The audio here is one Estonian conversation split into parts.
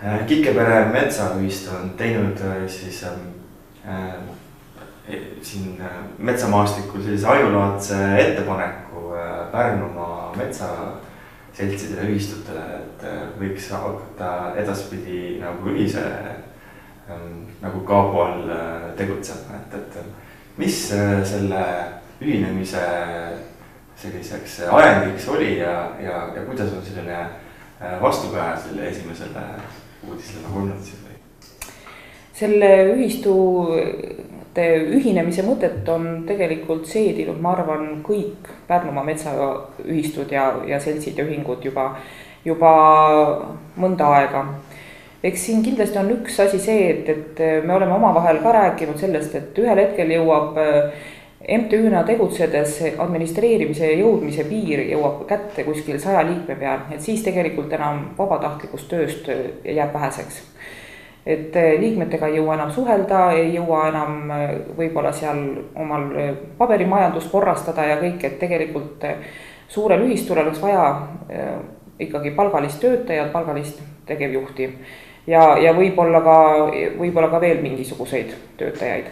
Kikepere metsaühistu on teinud siis siin metsamaastikul sellise ainulaadse ettepaneku Pärnumaa metsaseltsidele ühistutele, et võiks hakata edaspidi nagu ühise nagu kaabu all tegutsema, et mis selle ühinemise selliseks ajendiks oli ja kuidas on selline vastukaja selle esimesele uudisele nagu olnud siis või? Selle ühistute ühinemise mõtet on tegelikult seedinud, ma arvan, kõik Pärnumaa metsaühistud ja seltsid ja ühingud juba mõnda aega. Eks siin kindlasti on üks asi see, et me oleme omavahel ka rääkinud sellest, et ühel hetkel jõuab MTÜ-na tegutsedes administreerimise ja jõudmise piir jõuab kätte kuskil 100 liikme peal, et siis tegelikult enam vabatahtlikust tööst jääb väheseks. Et liikmetega ei jõua enam suhelda, ei jõua enam võib-olla seal omal paberimajandust korrastada ja kõik, et tegelikult suurel ühistul oleks vaja ikkagi palgalist töötajad, palgalist tegevjuhti ja võib-olla ka veel mingisuguseid töötajaid.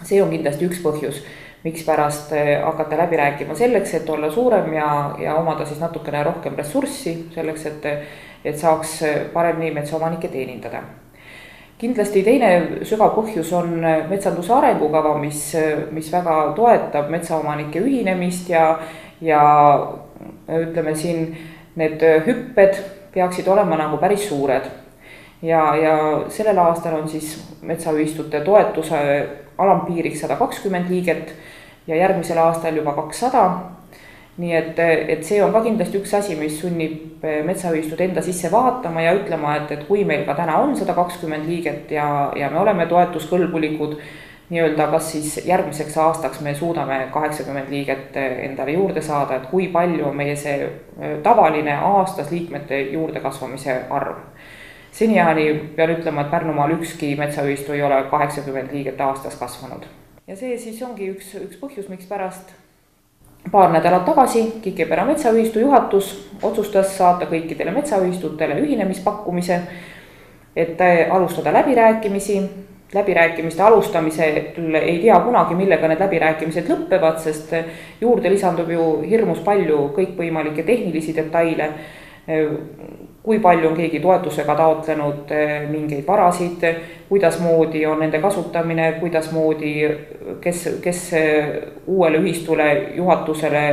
See on kindlasti üks põhjus, miks pärast hakata läbi rääkima selleks, et olla suurem ja omada siis natukene rohkem ressurssi selleks, et saaks paremini metsaomanikke teenindada. Kindlasti teine sügav põhjus on metsanduse arengukava, mis väga toetab metsaomanike ühinemist ja ütleme siin, need hüpped peaksid olema nagu päris suured. Ja sellel aastal on siis metsaühistute toetuse alampiiriks 120 liiget ja järgmisel aastal juba 200. Nii et see on ka kindlasti üks asi, mis sunnib metsaühistud enda sisse vaatama ja ütlema, et kui meil ka täna on 120 liiget ja me oleme toetuskõlbulikud, nii-öelda kas siis järgmiseks aastaks me suudame 80 liiget endale juurde saada, et kui palju on meie see tavaline aastas liikmete juurde kasvamise arv. Seniajani pean ütlema, et Pärnumaal ükski metsaühistu ei ole 80 liiget aastas kasvanud. Ja see siis ongi üks põhjus, miks pärast paar nädalat tagasi Kikepere metsaühistu juhatus otsustas saata kõikidele metsaühistutele ühinemispakkumise, et alustada läbirääkimisi. Läbirääkimiste alustamisel ei tea kunagi, millega need läbirääkimised lõppevad, sest juurde lisandub ju hirmus palju kõikvõimalikke tehnilisi detaile, kui palju on keegi toetusega taotlenud mingeid varasid, kuidas moodi on nende kasutamine, kuidas moodi, kes uuele ühistule juhatusele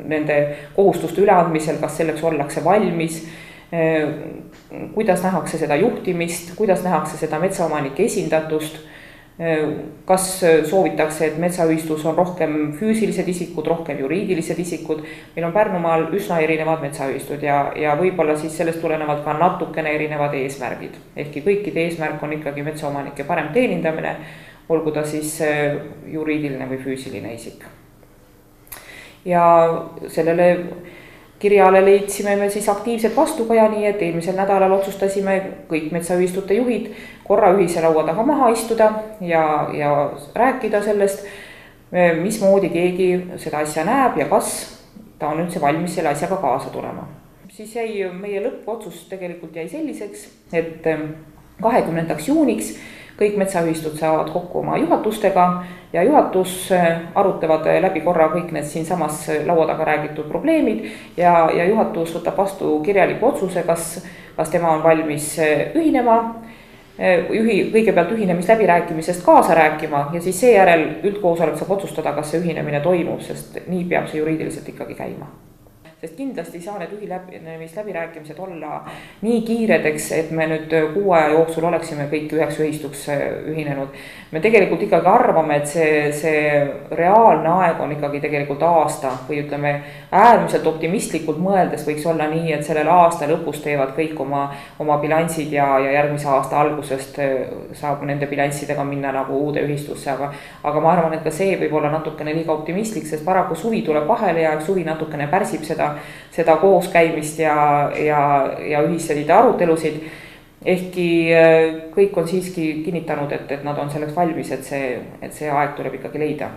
nende kohustuste üleandmisel, kas selleks ollakse valmis, kuidas nähakse seda juhtimist, kuidas nähakse seda metsaomanike esindatust, kas soovitakse, et metsaühistus on rohkem füüsilised isikud, rohkem juriidilised isikud. Meil on Pärnumaal üsna erinevad metsaühistud ja võib-olla siis sellest tulenevalt ka natukene erinevad eesmärgid. Ehkki kõikide eesmärk on ikkagi metsaomanike parem teenindamine, olgu ta siis juriidiline või füüsiline isik. Ja sellele kirjale leidsime me siis aktiivset vastukaja, nii et eelmisel nädalal otsustasime kõik metsaühistute juhid korra ühise laua taga maha istuda ja rääkida sellest, mismoodi keegi seda asja näeb ja kas ta on üldse valmis selle asjaga kaasa tulema. Siis jäi meie lõppotsus tegelikult jäi selliseks, et 20. juuniks kõik metsaühistud saavad kokku oma juhatustega ja juhatus arutavad läbi korra kõik need siinsamas laua taga räägitud probleemid ja juhatus võtab vastu kirjaliku otsuse, kas tema on valmis ühinema, kõigepealt ühinemisläbirääkimisest kaasa rääkima ja siis seejärel üldkoosolek saab otsustada, kas see ühinemine toimub, sest nii peab see juriidiliselt ikkagi käima. Sest kindlasti ei saa need ühinemisläbirääkimised olla nii kiiredeks, et me nüüd 6 aja jooksul oleksime kõik 9 ühistuks ühinenud. Me tegelikult ikkagi arvame, et see reaalne aeg on ikkagi tegelikult aasta või ütleme äärmiselt optimistlikult mõeldes võiks olla nii, et sellel aasta lõpus teevad kõik oma bilansid ja järgmise aasta algusest saab nende bilanssidega minna nagu uude ühistusse, aga ma arvan, et ka see võib olla natukene liiga optimistlik, sest paraku suvi tuleb vahele ja suvi natukene pärsib seda kooskäimist ja ühiseid arutelusid. Ehkki kõik on siiski kinnitanud, et nad on selleks valmis, et see aeg tuleb ikkagi leida.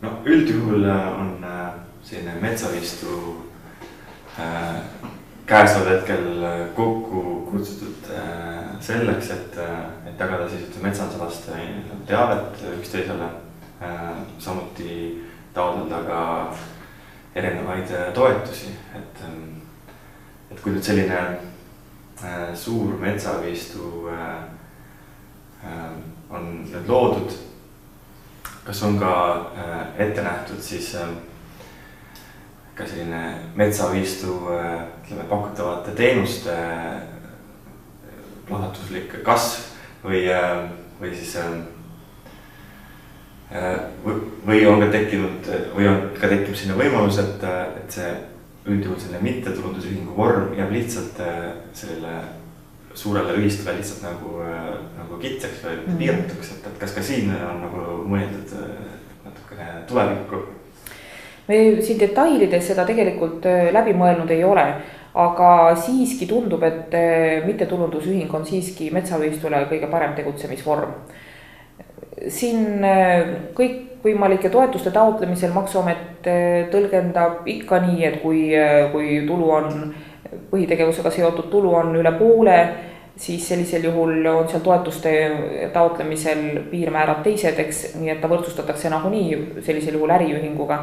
No üldjuhul on selline metsaühistu käesoleval hetkel kokku kutsutud selleks, et jagada siis metsandusalast teavet üksteisele, samuti taotleda ka erinevaid toetusi, et kui nüüd selline suur metsaühistu on nüüd loodud, kas on ka ette nähtud siis ka selline metsaühistu pakutavate teenuste plahvatuslik kasv või siis või on ka tekkinud või on ka tekib sinna võimalus, et see üldjuhul selline mittetulundusühingu vorm jääb lihtsalt sellele suurele ühistule lihtsalt nagu kitsaks või piiratuks, et kas ka siin on nagu mõeldud natukene tulevikku? Me siin detailides seda tegelikult läbi mõelnud ei ole, aga siiski tundub, et mittetulundusühing on siiski metsaühistule kõige parem tegutsemisvorm. Siin kõikvõimalike toetuste taotlemisel Maksuamet tõlgendab ikka nii, et kui tulu on, põhitegevusega seotud tulu on üle poole, siis sellisel juhul on seal toetuste taotlemisel piirmäärad teised, eks, nii et ta võrdsustatakse nagunii sellisel juhul äriühinguga.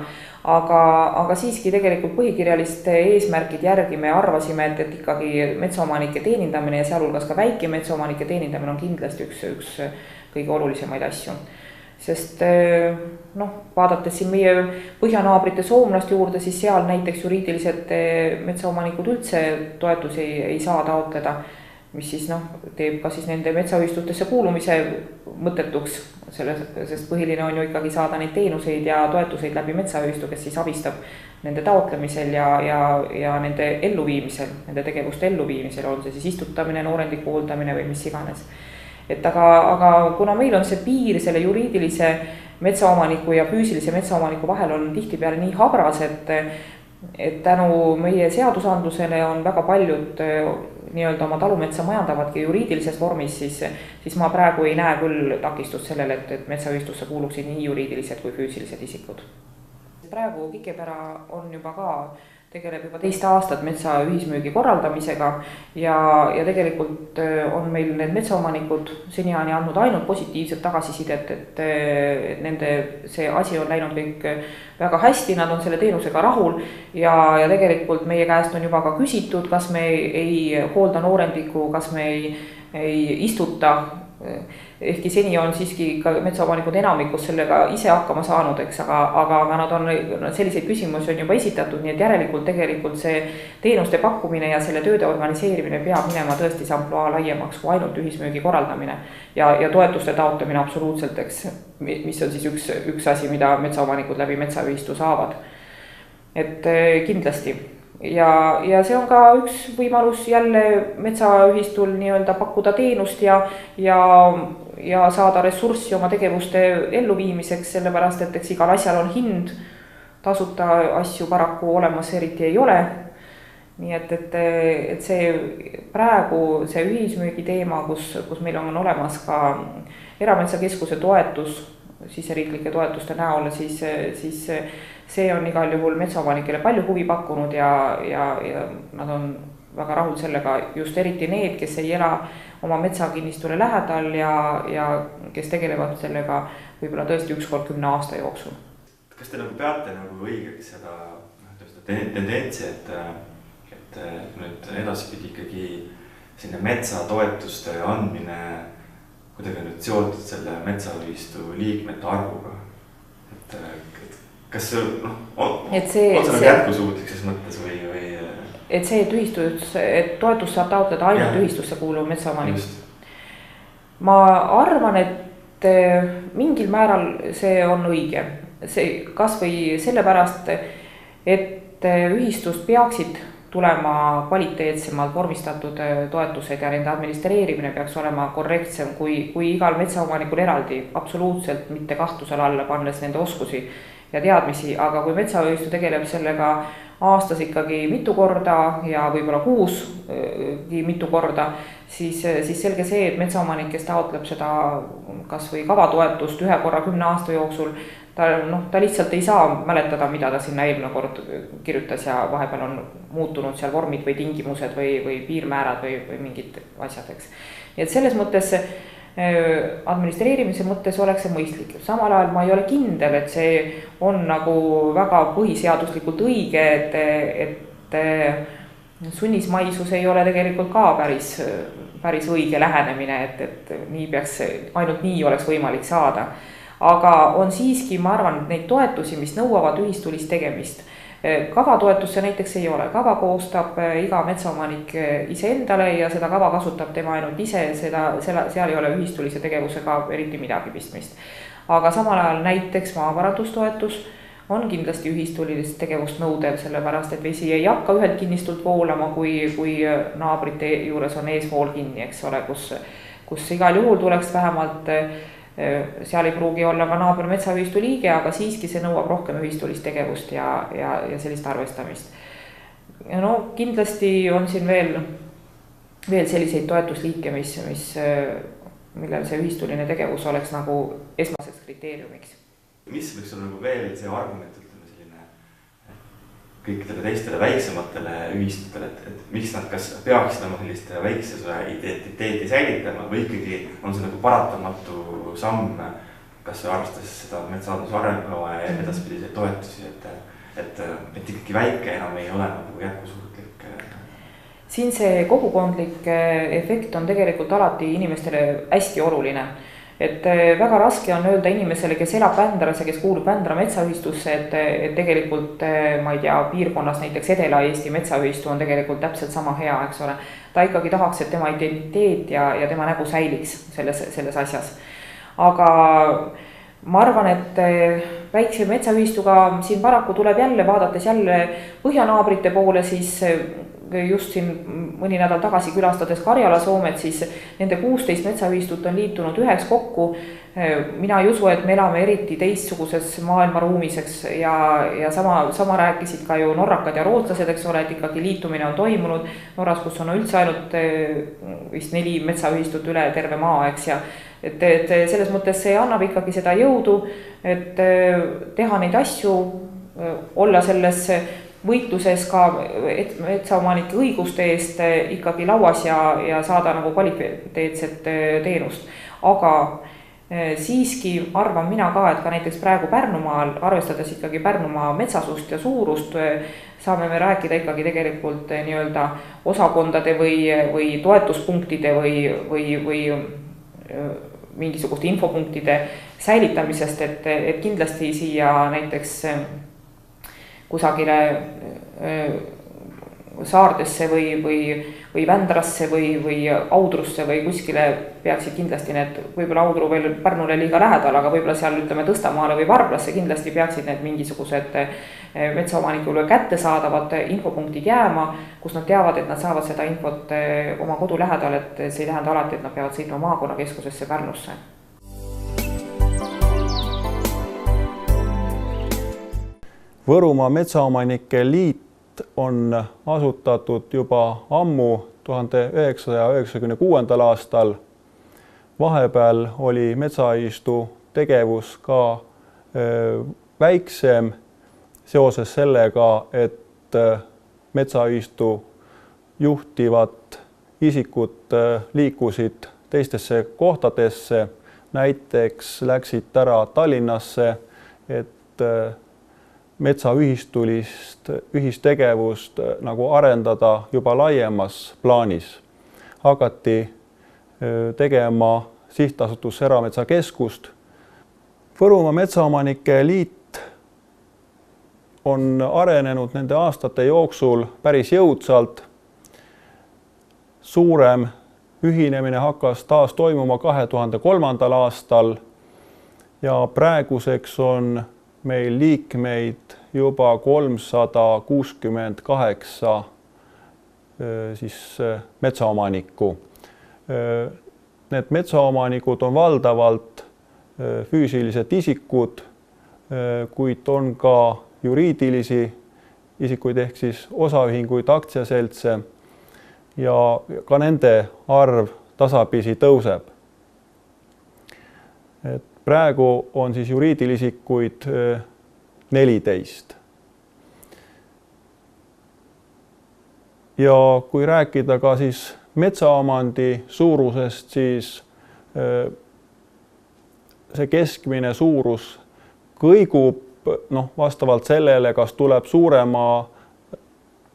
Aga siiski tegelikult põhikirjaliste eesmärgid järgi me arvasime, et ikkagi metsaomanike teenindamine ja sealhulgas ka väike metsaomanike teenindamine on kindlasti üks kõige olulisemaid asju. Sest vaadates siin meie põhjanaabrite soomlaste juurde, siis seal näiteks juriidilised metsaomanikud üldse toetusi ei saa taotleda, mis siis teeb ka siis nende metsaühistutesse kuulumise mõttetuks, sest põhiline on ju ikkagi saada neid teenuseid ja toetuseid läbi metsaühistu, kes siis abistab nende taotlemisel ja nende elluviimisel, nende tegevuste elluviimisel, on see siis istutamine, noorendiku hooldamine või mis iganes. Et aga kuna meil on see piir selle juriidilise metsaomaniku ja füüsilise metsaomaniku vahel on tihtipeale nii habras, et tänu meie seadusandlusele on väga paljud nii-öelda oma talumetsa majandavadki juriidilises vormis, siis ma praegu ei näe küll takistust sellele, et metsaühistusse kuuluksid nii juriidilised kui füüsilised isikud. Praegu Kikepära on juba ka tegeleb juba teist aastat metsa ühismüügi korraldamisega ja tegelikult on meil need metsaomanikud seniajani andnud ainult positiivset tagasisidet, et nende see asi on läinud kõik väga hästi, nad on selle teenusega rahul ja tegelikult meie käest on juba ka küsitud, kas me ei hoolda noorendiku, kas me ei istuta, ehkki seni on siiski ka metsaomanikud enamikus sellega ise hakkama saanud, eks, aga nad on selliseid küsimusi on juba esitatud, nii et järelikult tegelikult see teenuste pakkumine ja selle tööde organiseerimine peab minema tõesti ampluaa laiemaks kui ainult ühismüügi korraldamine ja toetuste taotlemine absoluutselt, eks, mis on siis üks asi, mida metsaomanikud läbi metsaühistu saavad. Et kindlasti. Ja see on ka üks võimalus jälle metsaühistul nii-öelda pakkuda teenust ja saada ressurssi oma tegevuste elluviimiseks, sellepärast et eks igal asjal on hind, tasuta asju paraku olemas eriti ei ole. Nii et see praegu see ühismüügi teema, kus meil on olemas ka erametsakeskuse toetus siseriiklike toetuste näol, siis see on igal juhul metsaomanikele palju huvi pakkunud ja nad on väga rahul sellega, just eriti need, kes ei ela oma metsakinnistule lähedal ja kes tegelevad sellega võib-olla tõesti ükskord 10 aasta jooksul. Kas te peate õigeks seda tendentsi, et nüüd edaspidi ikkagi sinna metsatoetuste andmine kuidagi nüüd seotud selle metsaühistu liikmete arvuga? Kas see on jätkusuutlik ses mõttes või? Et see, et toetus saab taotleda ainult ühistusse kuuluv metsaomanik. Ma arvan, et mingil määral see on õige. See kas või sellepärast, et ühistust peaksid tulema kvaliteetsemalt vormistatud toetused ja nende administreerimine peaks olema korrektsem kui igal metsaomanikul eraldi, absoluutselt mitte kahtlusele alla pannes nende oskusi ja teadmisi, aga kui metsaühistu tegeleb sellega aastas ikkagi mitu korda ja võib-olla kuuski mitu korda, siis selge see, et metsaomanik, kes taotleb seda kas või kavatoetust ühe korra 10 aasta jooksul, ta lihtsalt ei saa mäletada, mida ta sinna eelmine kord kirjutas ja vahepeal on muutunud seal vormid või tingimused või piirmäärad või mingid asjad, eks. Nii et selles mõttes administreerimise mõttes oleks see mõistlik. Samal ajal ma ei ole kindel, et see on nagu väga põhiseaduslikult õige, et sunnismaisus ei ole tegelikult ka päris õige lähenemine, et ainult nii oleks võimalik saada. Aga on siiski, ma arvan, neid toetusi, mis nõuavad ühistulist tegemist. Kavatoetusse näiteks ei ole. Kava koostab iga metsaomanik iseendale ja seda kava kasutab tema ainult ise, seal ei ole ühistulise tegevusega eriti midagi pistmist. Aga samal ajal näiteks maavarandustoetus on kindlasti ühistulist tegevust nõudev, sellepärast et vesi ei hakka ühelt kinnistult voolama, kui naabrite juures on eesvool kinni, eks ole, kus igal juhul tuleks vähemalt seal ei pruugi olla ka naaber metsaühistu liige, aga siiski see nõuab rohkem ühistulist tegevust ja sellist arvestamist. No kindlasti on siin veel selliseid toetusliike, millel see ühistuline tegevus oleks nagu esmaseks kriteeriumiks. Mis võiks olla nagu veel see argument, ütleme selline kõikidele teistele väiksematele ühistutele, et miks nad kas peaksid oma sellist väiksuse identiteeti säilitama või ikkagi on see nagu paratamatu samm, kas arvestades seda metsanduse arengukava ja edaspidiseid toetusi, et ikkagi väike enam ei ole nagu jätkusuutlik. Siin see kogukondlik efekt on tegelikult alati inimestele hästi oluline. Et väga raske on öelda inimesele, kes elab Vändras ja kes kuulub Vändra metsaühistusse, et tegelikult, ma ei tea, piirkonnas näiteks Edela-Eesti metsaühistu on tegelikult täpselt sama hea, eks ole. Ta ikkagi tahaks, et tema identiteet ja tema nägu säiliks selles asjas. Aga ma arvan, et väikse metsaühistuga siin paraku tuleb jälle, vaadates jälle põhjanaabrite poole, siis just siin mõni nädal tagasi külastades Karjala Soomet, siis nende 16 metsaühistut on liitunud üheks kokku. Mina ei usu, et me elame eriti teistsuguses maailmaruumiseks ja sama rääkisid ka ju norrakad ja rootslased, eks ole, et ikkagi liitumine on toimunud Norras, kus on üldse ainult vist 4 metsaühistut üle terve maa, eks ja et selles mõttes see annab ikkagi seda jõudu, et teha neid asju, olla selles võitluses ka metsaomanike õiguste eest ikkagi lauas ja saada nagu kvaliteetset teenust. Aga siiski arvan mina ka, et ka näiteks praegu Pärnumaal, arvestades ikkagi Pärnumaa metsasust ja suurust, saame me rääkida ikkagi tegelikult nii-öelda osakondade või toetuspunktide või mingisuguste infopunktide säilitamisest, et kindlasti siia näiteks kusagile saardesse või Vändrasse või Audrusse või kuskile peaksid kindlasti need, võib-olla Audru veel Pärnule liiga lähedal, aga võib-olla seal ütleme Tõstamaale või Varblasse kindlasti peaksid need mingisugused metsaomanikule kättesaadavad infopunktid jääma, kus nad teavad, et nad saavad seda infot oma kodu lähedal, et see ei tähenda alati, et nad peavad sõitma maakonnakeskusesse Pärnusse. Võrumaa Metsaomanike Liit on asutatud juba ammu 1996. aastal. Vahepeal oli metsaühistu tegevus ka väiksem seoses sellega, et metsaühistu juhtivad isikud liikusid teistesse kohtadesse, näiteks läksid ära Tallinnasse, et metsaühistulist ühistegevust nagu arendada juba laiemas plaanis. Hakati tegema sihtasutus Erametsakeskust. Võrumaa Metsaomanike Liit on arenenud nende aastate jooksul päris jõudsalt. Suurem ühinemine hakkas taas toimuma 2003. aastal ja praeguseks on meil liikmeid juba 368 metsaomanikku. Need metsaomanikud on valdavalt füüsilised isikud, kuid on ka juriidilisi isikuid ehk siis osaühinguid, aktsiaseltse ja ka nende arv tasapisi tõuseb. praegu on siis juriidilisi isikuid 14. Ja kui rääkida ka siis metsaomandi suurusest, siis see keskmine suurus kõigub vastavalt sellele, kas tuleb suurema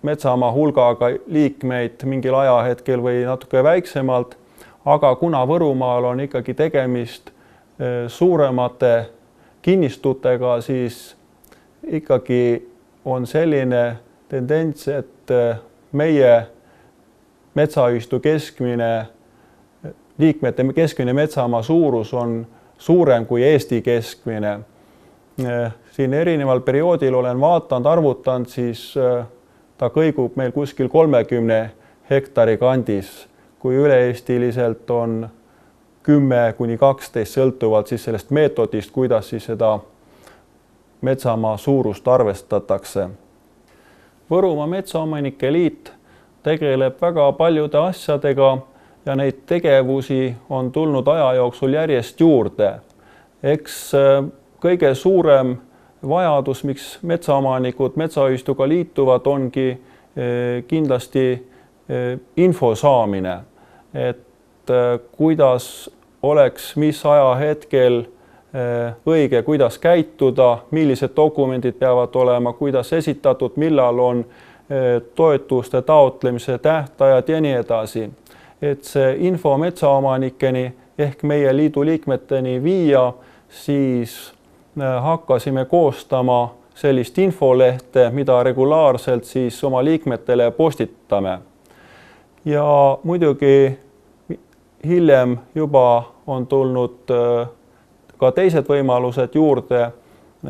metsamaa hulgaga liikmeid mingil ajahetkel või natuke väiksemalt, aga kuna Võrumaal on ikkagi tegemist suuremate kinnistutega, siis ikkagi on selline tendents, et meie metsaühistu keskmine, liikmete keskmine metsamaa suurus on suurem kui Eesti keskmine. Siin erineval perioodil olen vaatanud, arvutanud, siis ta kõigub meil kuskil 30 hektari kandis, kui üle-eestiliselt on 10–12 sõltuvalt siis sellest meetodist, kuidas siis seda metsamaa suurust arvestatakse. Võrumaa Metsaomanike Liit tegeleb väga paljude asjadega ja neid tegevusi on tulnud aja jooksul järjest juurde. Eks kõige suurem vajadus, miks metsaomanikud metsaühistuga liituvad, ongi kindlasti info saamine, et kuidas oleks mis ajahetkel õige, kuidas käituda, millised dokumendid peavad olema, kuidas esitatud, millal on toetuste taotlemise tähtajad ja nii edasi. Et see info metsaomanikeni ehk meie liidu liikmeteni viia, siis hakkasime koostama sellist infolehte, mida regulaarselt siis oma liikmetele postitame. Ja muidugi hiljem juba on tulnud ka teised võimalused juurde,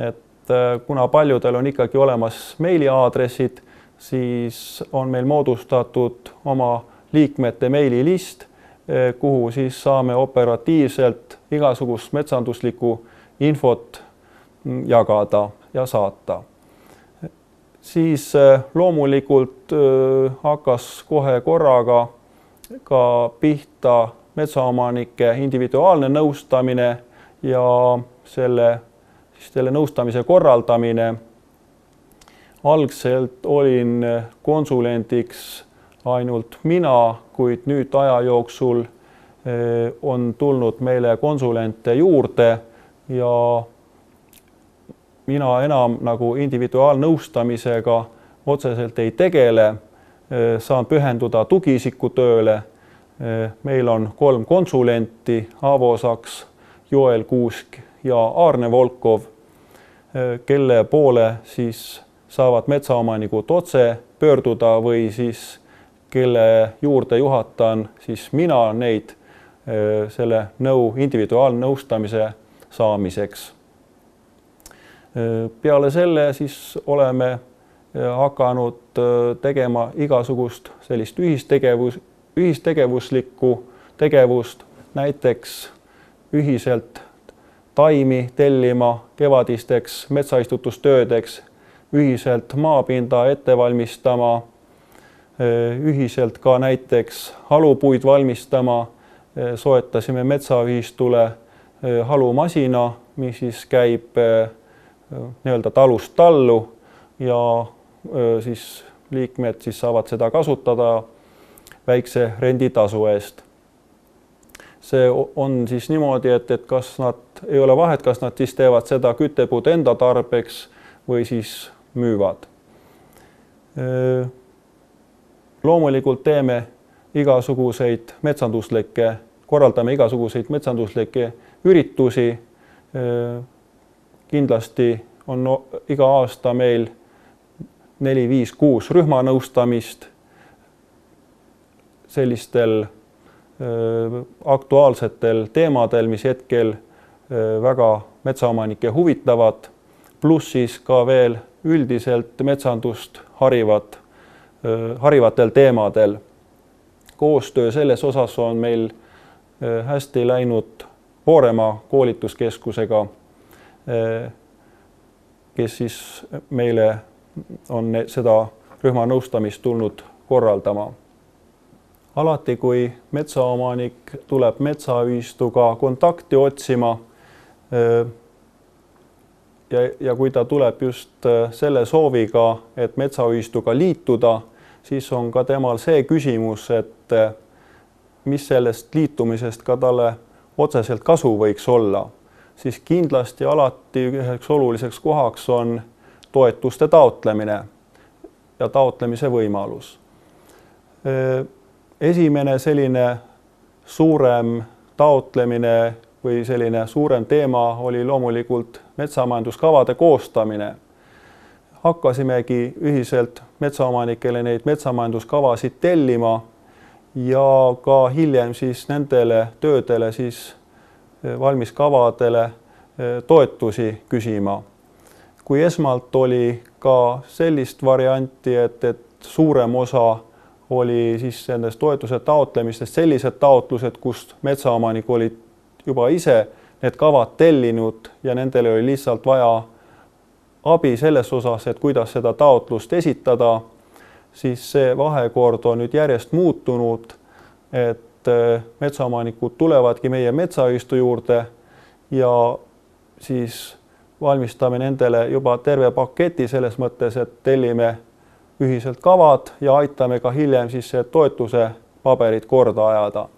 et kuna paljudel on ikkagi olemas meiliaadressid, siis on meil moodustatud oma liikmete meililist, kuhu siis saame operatiivselt igasugust metsanduslikku infot jagada ja saata. Siis loomulikult hakkas kohe korraga ka pihta metsaomanike individuaalne nõustamine ja selle nõustamise korraldamine. Algselt olin konsulendiks ainult mina, kuid nüüd aja jooksul on tulnud meile konsulente juurde ja mina enam nagu individuaalnõustamisega otseselt ei tegele, saan pühenduda tugiisiku tööle. Meil on 3 konsulenti, Aavo Saks, Joel Kuusk ja Aarne Volkov, kelle poole siis saavad metsaomanikud otse pöörduda või siis kelle juurde juhatan siis mina neid selle individuaalnõustamise saamiseks. Peale selle siis oleme hakanud tegema igasugust sellist ühistegevuslikku tegevust, näiteks ühiselt taimi tellima kevadisteks metsaistutustöödeks, ühiselt maapinda ette valmistama, ühiselt ka näiteks halupuid valmistama, soetasime metsaühistule halumasina, mis siis käib nii-öelda talust tallu ja siis liikmed siis saavad seda kasutada väikse renditasu eest. See on siis niimoodi, et kas nad ei ole vahet, kas nad siis teevad seda küttepuud enda tarbeks või siis müüvad. Loomulikult korraldame igasuguseid metsanduslikke üritusi. Kindlasti on iga aasta meil 4, 5, 6 rühmanõustamist sellistel aktuaalsetel teemadel, mis hetkel väga metsaomanikke huvitavad, pluss siis ka veel üldiselt metsandust harivatel teemadel. Koostöö selles osas on meil hästi läinud Vooremaa koolituskeskusega, kes siis meile on seda rühmanõustamist tulnud korraldama. Alati, kui metsaomanik tuleb metsaühistuga kontakti otsima, ja kui ta tuleb just selle sooviga, et metsaühistuga liituda, siis on ka temal see küsimus, et mis sellest liitumisest ka talle otseselt kasu võiks olla, siis kindlasti alati üheks oluliseks kohaks on toetuste taotlemine ja taotlemise võimalus. Esimene selline suurem taotlemine või selline suurem teema oli loomulikult metsamajanduskavade koostamine. Hakkasimegi ühiselt metsaomanikele neid metsamajanduskavasid tellima ja ka hiljem siis nendele töödele siis valmiskavadele toetusi küsima. Kui esmalt oli ka sellist varianti, et suurem osa oli siis nendest toetuse taotlemistest sellised taotlused, kust metsaomanik olid juba ise need kavad tellinud ja nendele oli lihtsalt vaja abi selles osas, et kuidas seda taotlust esitada, siis see vahekord on nüüd järjest muutunud, et metsaomanikud tulevadki meie metsaühistu juurde ja siis valmistame nendele juba terve paketi selles mõttes, et tellime ühiselt kavad ja aitame ka hiljem siis toetuse paberid korda ajada.